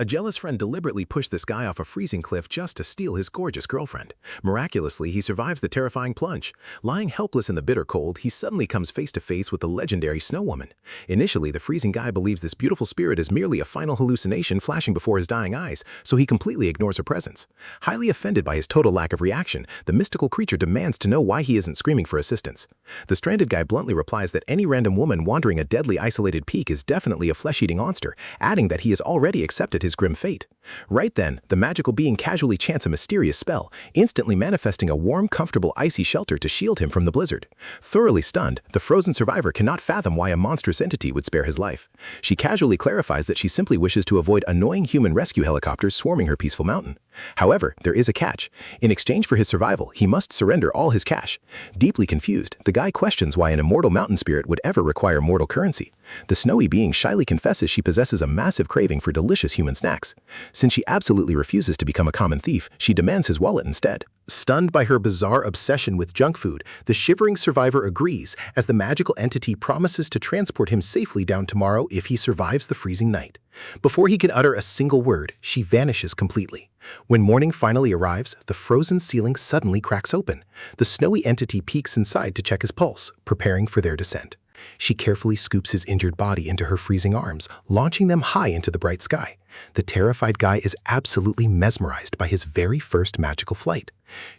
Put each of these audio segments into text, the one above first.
A jealous friend deliberately pushed this guy off a freezing cliff just to steal his gorgeous girlfriend. Miraculously, he survives the terrifying plunge. Lying helpless in the bitter cold, he suddenly comes face to face with the legendary Snow Woman. Initially, the freezing guy believes this beautiful spirit is merely a final hallucination flashing before his dying eyes, so he completely ignores her presence. Highly offended by his total lack of reaction, the mystical creature demands to know why he isn't screaming for assistance. The stranded guy bluntly replies that any random woman wandering a deadly isolated peak is definitely a flesh-eating monster, adding that he has already accepted his grim fate. Right then, the magical being casually chants a mysterious spell, instantly manifesting a warm, comfortable, icy shelter to shield him from the blizzard. Thoroughly stunned, the frozen survivor cannot fathom why a monstrous entity would spare his life. She casually clarifies that she simply wishes to avoid annoying human rescue helicopters swarming her peaceful mountain. However, there is a catch. In exchange for his survival, he must surrender all his cash. Deeply confused, the guy questions why an immortal mountain spirit would ever require mortal currency. The snowy being shyly confesses she possesses a massive craving for delicious human snacks. Since she absolutely refuses to become a common thief, she demands his wallet instead. Stunned by her bizarre obsession with junk food, the shivering survivor agrees as the magical entity promises to transport him safely down tomorrow if he survives the freezing night. Before he can utter a single word, she vanishes completely. When morning finally arrives, the frozen ceiling suddenly cracks open. The snowy entity peeks inside to check his pulse, preparing for their descent. She carefully scoops his injured body into her freezing arms, launching them high into the bright sky. The terrified guy is absolutely mesmerized by his very first magical flight.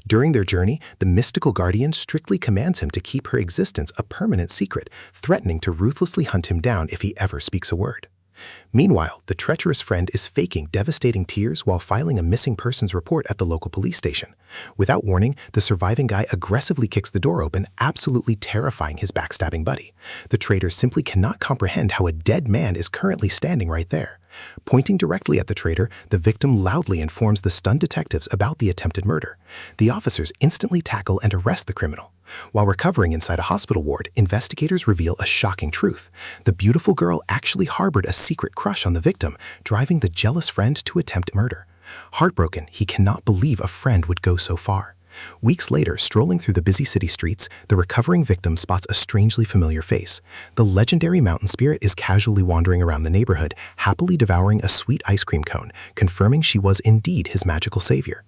During their journey, the mystical guardian strictly commands him to keep her existence a permanent secret, threatening to ruthlessly hunt him down if he ever speaks a word. Meanwhile, the treacherous friend is faking devastating tears while filing a missing persons report at the local police station. Without warning, the surviving guy aggressively kicks the door open, absolutely terrifying his backstabbing buddy. The traitor simply cannot comprehend how a dead man is currently standing right there. Pointing directly at the traitor, the victim loudly informs the stunned detectives about the attempted murder. The officers instantly tackle and arrest the criminal. While recovering inside a hospital ward, investigators reveal a shocking truth. The beautiful girl actually harbored a secret crush on the victim, driving the jealous friend to attempt murder. Heartbroken, he cannot believe a friend would go so far. Weeks later, strolling through the busy city streets, the recovering victim spots a strangely familiar face. The legendary mountain spirit is casually wandering around the neighborhood, happily devouring a sweet ice cream cone, confirming she was indeed his magical savior.